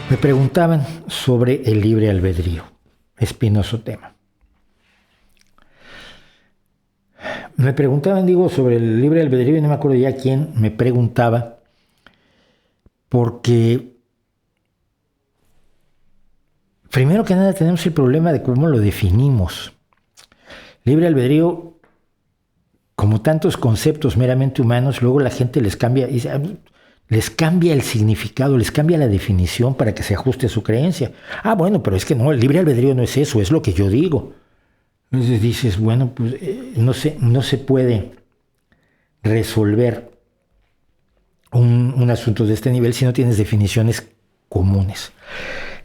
Me preguntaban sobre el libre albedrío, espinoso tema. Me preguntaban, sobre el libre albedrío y no me acuerdo ya quién me preguntaba, porque primero que nada tenemos el problema de cómo lo definimos. Libre albedrío, como tantos conceptos meramente humanos, luego la gente les cambia el significado, les cambia la definición para que se ajuste a su creencia. Bueno, pero es que no, el libre albedrío no es eso, es lo que yo digo. Entonces dices, bueno, pues no se puede resolver un asunto de este nivel si no tienes definiciones comunes.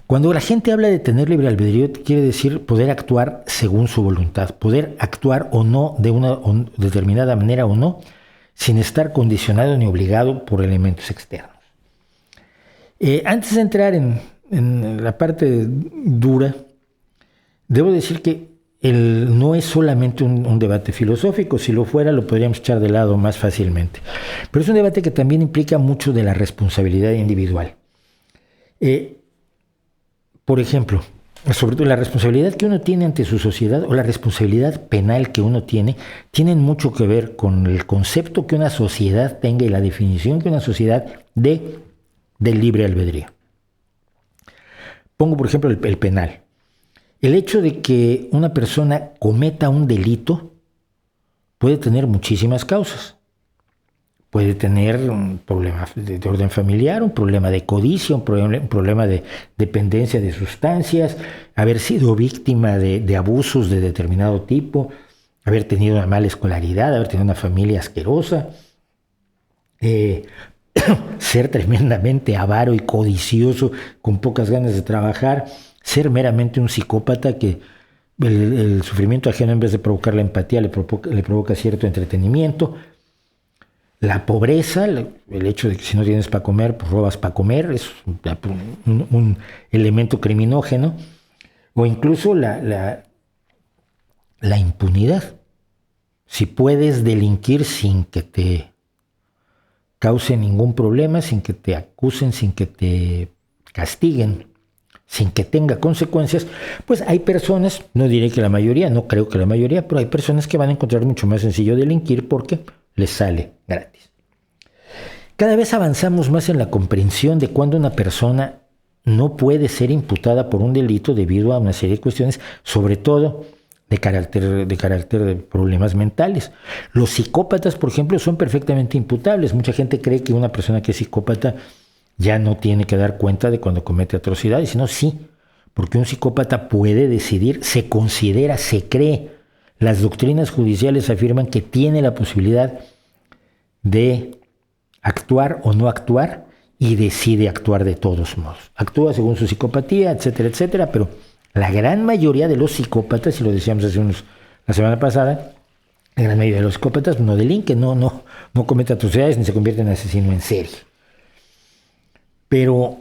Cuando la gente habla de tener libre albedrío, quiere decir poder actuar según su voluntad, poder actuar o no de una determinada manera o no, sin estar condicionado ni obligado por elementos externos. Antes de entrar en la parte dura, debo decir que no es solamente un debate filosófico. Si lo fuera, lo podríamos echar de lado más fácilmente. Pero es un debate que también implica mucho de la responsabilidad individual. Por ejemplo, sobre todo la responsabilidad que uno tiene ante su sociedad o la responsabilidad penal que uno tiene, tienen mucho que ver con el concepto que una sociedad tenga y la definición que una sociedad dé del libre albedrío. Pongo, por ejemplo, el penal. El hecho de que una persona cometa un delito puede tener muchísimas causas. Puede tener un problema de orden familiar, un problema de codicia, un problema de dependencia de sustancias, haber sido víctima de abusos de determinado tipo, haber tenido una mala escolaridad, haber tenido una familia asquerosa, ser tremendamente avaro y codicioso, con pocas ganas de trabajar, ser meramente un psicópata que el sufrimiento ajeno, en vez de provocar la empatía, le provoca cierto entretenimiento. La pobreza, el hecho de que si no tienes para comer, pues robas para comer, es un elemento criminógeno. O incluso la impunidad. Si puedes delinquir sin que te cause ningún problema, sin que te acusen, sin que te castiguen, sin que tenga consecuencias, pues hay personas, no diré que la mayoría, no creo que la mayoría, pero hay personas que van a encontrar mucho más sencillo delinquir porque les sale gratis. Cada vez avanzamos más en la comprensión de cuando una persona no puede ser imputada por un delito debido a una serie de cuestiones, sobre todo de carácter de problemas mentales. Los psicópatas, por ejemplo, son perfectamente imputables. Mucha gente cree que una persona que es psicópata ya no tiene que dar cuenta de cuando comete atrocidades, sino sí, porque un psicópata puede decidir, se considera, se cree. Las doctrinas judiciales afirman que tiene la posibilidad de actuar o no actuar y decide actuar de todos modos. Actúa según su psicopatía, etcétera, etcétera, pero la gran mayoría de los psicópatas, y lo decíamos la semana pasada, la gran mayoría de los psicópatas no delinquen, no comete atrocidades ni se convierte en asesino en serie. Pero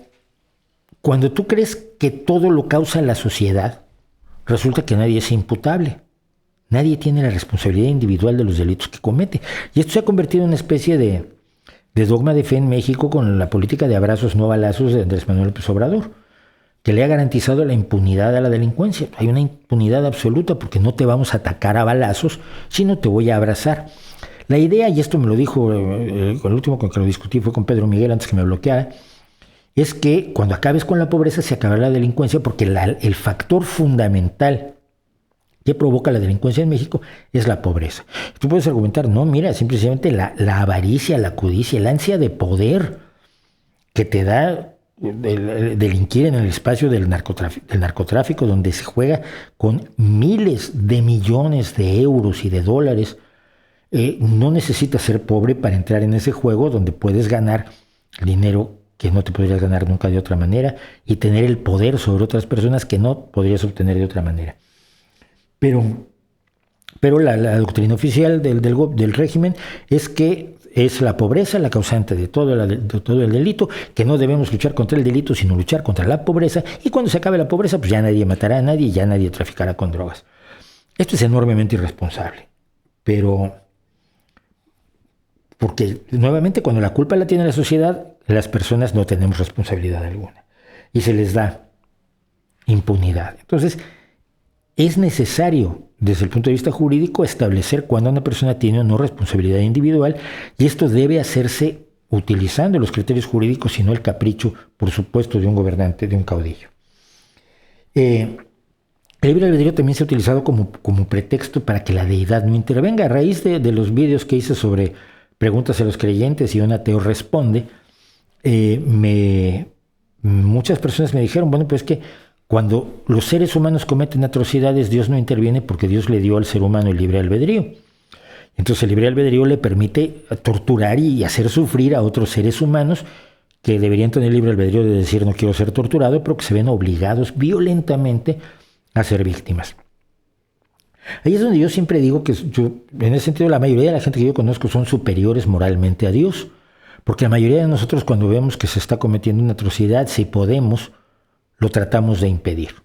cuando tú crees que todo lo causa la sociedad, resulta que nadie es imputable. Nadie tiene la responsabilidad individual de los delitos que comete. Y esto se ha convertido en una especie de dogma de fe en México con la política de abrazos no balazos de Andrés Manuel López Obrador, que le ha garantizado la impunidad a la delincuencia. Hay una impunidad absoluta porque no te vamos a atacar a balazos, sino te voy a abrazar. La idea, y esto me lo dijo, el último con que lo discutí fue con Pedro Miguel antes que me bloqueara, es que cuando acabes con la pobreza se acabará la delincuencia, porque el factor fundamental que provoca la delincuencia en México es la pobreza. Tú puedes argumentar, no, mira, simplemente la avaricia, la codicia, el ansia de poder que te da el delinquir en el espacio del narcotráfico, donde se juega con miles de millones de euros y de dólares. No necesitas ser pobre para entrar en ese juego donde puedes ganar dinero que no te podrías ganar nunca de otra manera y tener el poder sobre otras personas que no podrías obtener de otra manera. Pero la doctrina oficial del régimen es que es la pobreza la causante de todo el delito, que no debemos luchar contra el delito, sino luchar contra la pobreza, y cuando se acabe la pobreza, pues ya nadie matará a nadie, ya nadie traficará con drogas. Esto es enormemente irresponsable, pero porque nuevamente cuando la culpa la tiene la sociedad, las personas no tenemos responsabilidad alguna. y se les da impunidad. Entonces, es necesario, desde el punto de vista jurídico, establecer cuándo una persona tiene o no responsabilidad individual, y esto debe hacerse utilizando los criterios jurídicos y no el capricho, por supuesto, de un gobernante, de un caudillo. El libre albedrío también se ha utilizado como pretexto para que la deidad no intervenga. A raíz de los vídeos que hice sobre preguntas a los creyentes y un ateo responde, muchas personas me dijeron, bueno, pues que cuando los seres humanos cometen atrocidades, Dios no interviene porque Dios le dio al ser humano el libre albedrío. Entonces el libre albedrío le permite torturar y hacer sufrir a otros seres humanos que deberían tener libre albedrío de decir no quiero ser torturado, pero que se ven obligados violentamente a ser víctimas. Ahí es donde yo siempre digo que en ese sentido, la mayoría de la gente que yo conozco son superiores moralmente a Dios, porque la mayoría de nosotros, cuando vemos que se está cometiendo una atrocidad, si podemos, lo tratamos de impedir.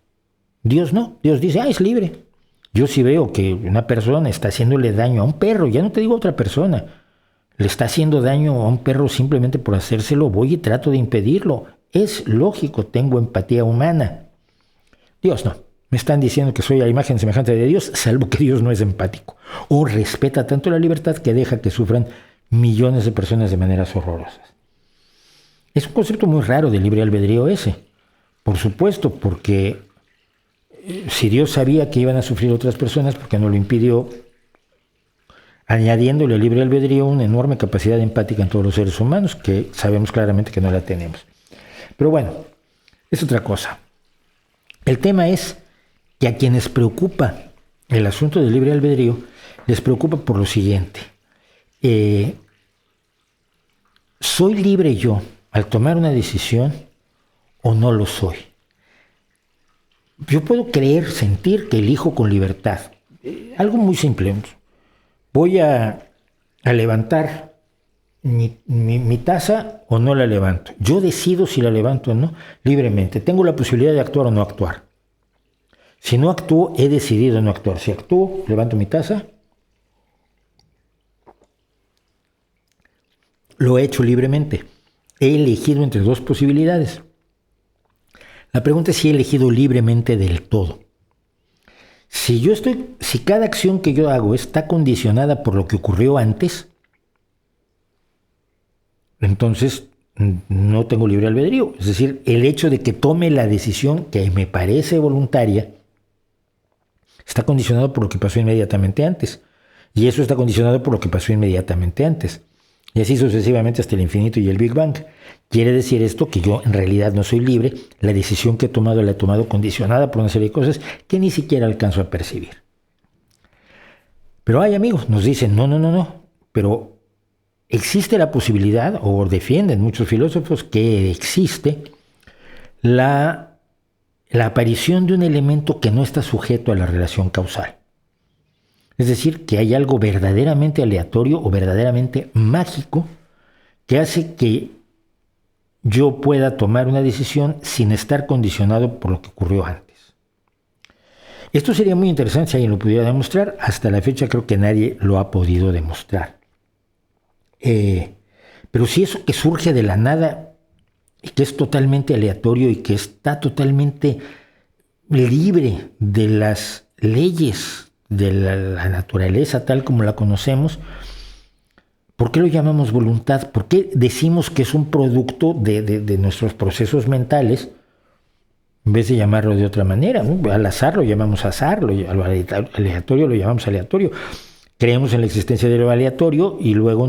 Dios no, Dios dice, es libre. Yo sí veo que una persona está haciéndole daño a un perro, ya no te digo a otra persona, le está haciendo daño a un perro simplemente por hacérselo, voy y trato de impedirlo. Es lógico, tengo empatía humana. Dios no. Me están diciendo que soy a imagen y semejanza de Dios, salvo que Dios no es empático o respeta tanto la libertad que deja que sufran millones de personas de maneras horrorosas. Es un concepto muy raro de libre albedrío ese, por supuesto, porque si Dios sabía que iban a sufrir otras personas, ¿por qué no lo impidió? Añadiéndole al libre albedrío una enorme capacidad empática en todos los seres humanos, que sabemos claramente que no la tenemos. Pero bueno, es otra cosa. El tema es que a quienes preocupa el asunto del libre albedrío, les preocupa por lo siguiente. ¿Soy libre yo al tomar una decisión o no lo soy? Yo puedo creer, sentir que elijo con libertad. Algo muy simple. Voy a levantar mi taza o no la levanto. Yo decido si la levanto o no libremente. Tengo la posibilidad de actuar o no actuar. Si no actúo, he decidido no actuar. Si actúo, levanto mi taza. Lo he hecho libremente. He elegido entre dos posibilidades. La pregunta es si he elegido libremente del todo. Si cada acción que yo hago está condicionada por lo que ocurrió antes, entonces no tengo libre albedrío. Es decir, el hecho de que tome la decisión que me parece voluntaria está condicionado por lo que pasó inmediatamente antes. Y eso está condicionado por lo que pasó inmediatamente antes. Y así sucesivamente hasta el infinito y el Big Bang. Quiere decir esto que yo en realidad no soy libre. La decisión que he tomado la he tomado condicionada por una serie de cosas que ni siquiera alcanzo a percibir. Pero hay amigos, nos dicen, no. Pero existe la posibilidad, o defienden muchos filósofos, que existe la aparición de un elemento que no está sujeto a la relación causal. Es decir, que hay algo verdaderamente aleatorio o verdaderamente mágico que hace que yo pueda tomar una decisión sin estar condicionado por lo que ocurrió antes. Esto sería muy interesante si alguien lo pudiera demostrar. Hasta la fecha creo que nadie lo ha podido demostrar. Pero si eso que surge de la nada y que es totalmente aleatorio y que está totalmente libre de las leyes de la naturaleza tal como la conocemos, ¿por qué lo llamamos voluntad? ¿Por qué decimos que es un producto de nuestros procesos mentales en vez de llamarlo de otra manera? Al azar lo llamamos azar, al aleatorio lo llamamos aleatorio. Creemos en la existencia de lo aleatorio y luego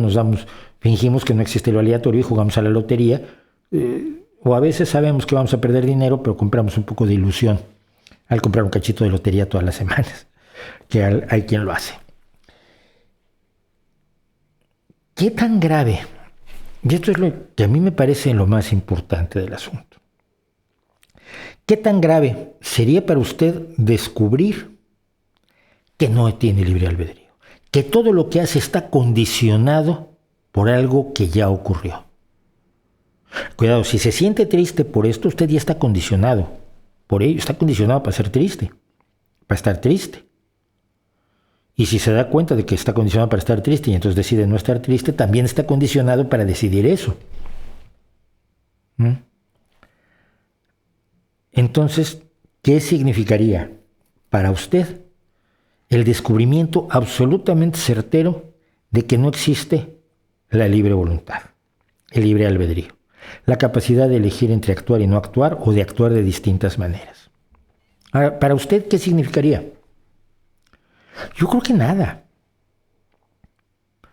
fingimos que no existe lo aleatorio y jugamos a la lotería. O a veces sabemos que vamos a perder dinero, pero compramos un poco de ilusión al comprar un cachito de lotería todas las semanas, que hay quien lo hace. ¿Qué tan grave? Y esto es lo que a mí me parece lo más importante del asunto. ¿Qué tan grave sería para usted descubrir que no tiene libre albedrío? Que todo lo que hace está condicionado por algo que ya ocurrió. Cuidado, si se siente triste por esto, usted ya está condicionado por ello, está condicionado para ser triste, para estar triste. Y si se da cuenta de que está condicionado para estar triste y entonces decide no estar triste, también está condicionado para decidir eso. Entonces, ¿qué significaría para usted el descubrimiento absolutamente certero de que no existe la libre voluntad, el libre albedrío, la capacidad de elegir entre actuar y no actuar o de actuar de distintas maneras? Ahora, para usted, ¿qué significaría? Yo creo que nada.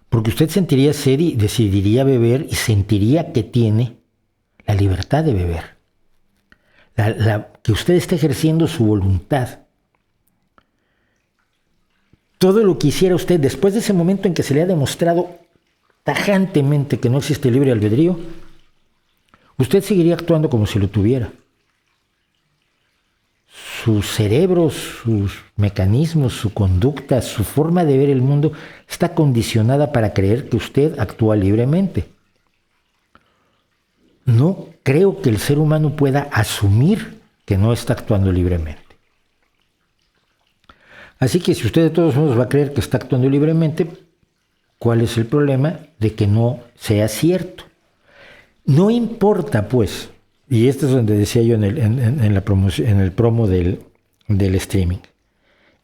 Porque usted sentiría sed y decidiría beber y sentiría que tiene la libertad de beber. Que usted esté ejerciendo su voluntad. Todo lo que hiciera usted después de ese momento en que se le ha demostrado tajantemente que no existe libre albedrío, usted seguiría actuando como si lo tuviera. Su cerebro, sus mecanismos, su conducta, su forma de ver el mundo está condicionada para creer que usted actúa libremente. No creo que el ser humano pueda asumir que no está actuando libremente. Así que si usted de todos modos va a creer que está actuando libremente, ¿cuál es el problema de que no sea cierto? No importa, pues, y esto es donde decía yo en el promo del streaming,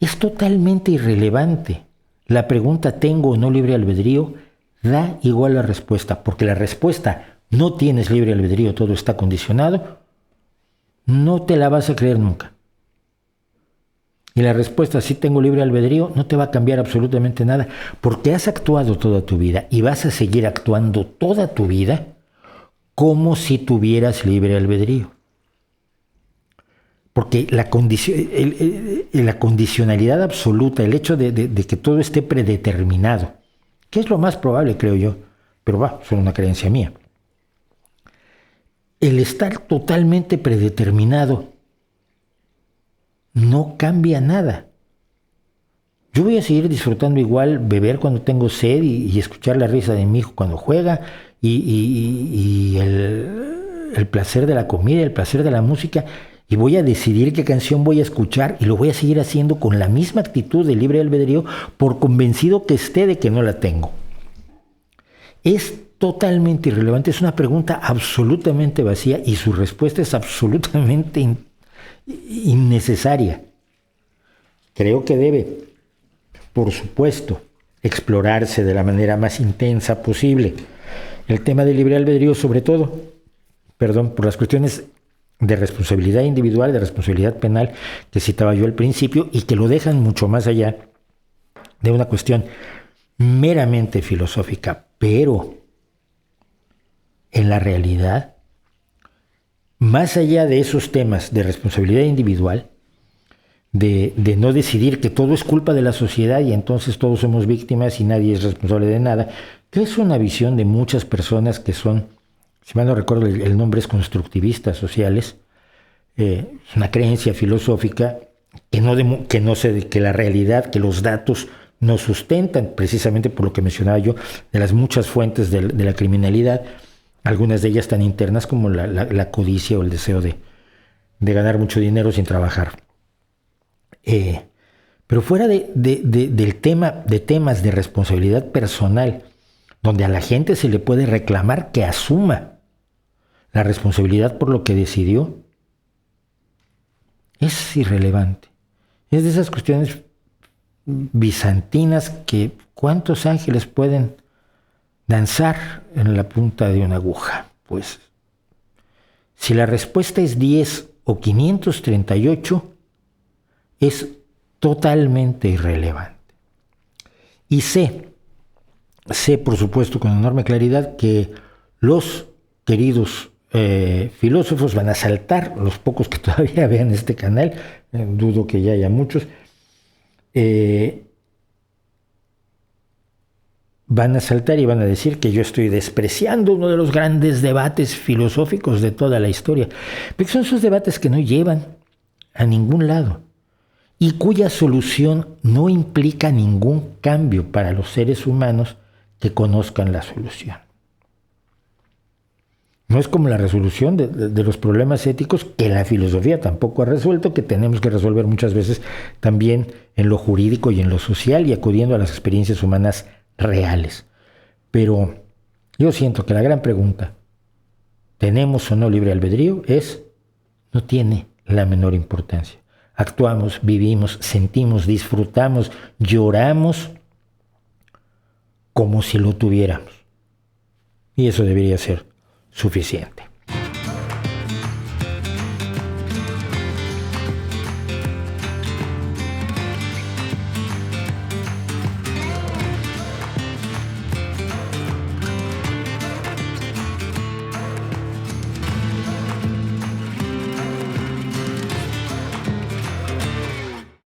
es totalmente irrelevante. La pregunta ¿tengo o no libre albedrío? Da igual la respuesta, porque la respuesta no tienes libre albedrío, todo está condicionado, no te la vas a creer nunca. Y la respuesta sí tengo libre albedrío no te va a cambiar absolutamente nada, porque has actuado toda tu vida y vas a seguir actuando toda tu vida como si tuvieras libre albedrío. Porque la condicionalidad absoluta, el hecho de que todo esté predeterminado, que es lo más probable, creo yo, pero es una creencia mía. El estar totalmente predeterminado no cambia nada. Yo voy a seguir disfrutando igual beber cuando tengo sed y escuchar la risa de mi hijo cuando juega y el placer de la comida, el placer de la música, y voy a decidir qué canción voy a escuchar y lo voy a seguir haciendo con la misma actitud de libre albedrío por convencido que esté de que no la tengo. Es totalmente irrelevante, es una pregunta absolutamente vacía y su respuesta es absolutamente innecesaria. Creo que debe, por supuesto, explorarse de la manera más intensa posible. El tema del libre albedrío, sobre todo, por las cuestiones de responsabilidad individual, de responsabilidad penal que citaba yo al principio y que lo dejan mucho más allá de una cuestión meramente filosófica, pero en la realidad, más allá de esos temas de responsabilidad individual, de no decidir que todo es culpa de la sociedad y entonces todos somos víctimas y nadie es responsable de nada, que es una visión de muchas personas que son, si mal no recuerdo el nombre es constructivistas sociales, es una creencia filosófica que la realidad, que los datos no sustentan, precisamente por lo que mencionaba yo, de las muchas fuentes de la criminalidad, algunas de ellas tan internas como la codicia o el deseo de ganar mucho dinero sin trabajar. Pero fuera del tema, de temas de responsabilidad personal, donde a la gente se le puede reclamar que asuma la responsabilidad por lo que decidió, es irrelevante. Es de esas cuestiones bizantinas que ¿cuántos ángeles pueden danzar en la punta de una aguja? Pues si la respuesta es 10 o 538, es totalmente irrelevante. Y sé por supuesto con enorme claridad que los queridos filósofos van a saltar, los pocos que todavía vean este canal, dudo que ya haya muchos, van a saltar y van a decir que yo estoy despreciando uno de los grandes debates filosóficos de toda la historia, porque son esos debates que no llevan a ningún lado y cuya solución no implica ningún cambio para los seres humanos que conozcan la solución. No es como la resolución de los problemas éticos que la filosofía tampoco ha resuelto, que tenemos que resolver muchas veces también en lo jurídico y en lo social y acudiendo a las experiencias humanas reales. Pero yo siento que la gran pregunta, ¿tenemos o no libre albedrío? No tiene la menor importancia. Actuamos, vivimos, sentimos, disfrutamos, lloramos como si lo tuviéramos. Y eso debería ser suficiente.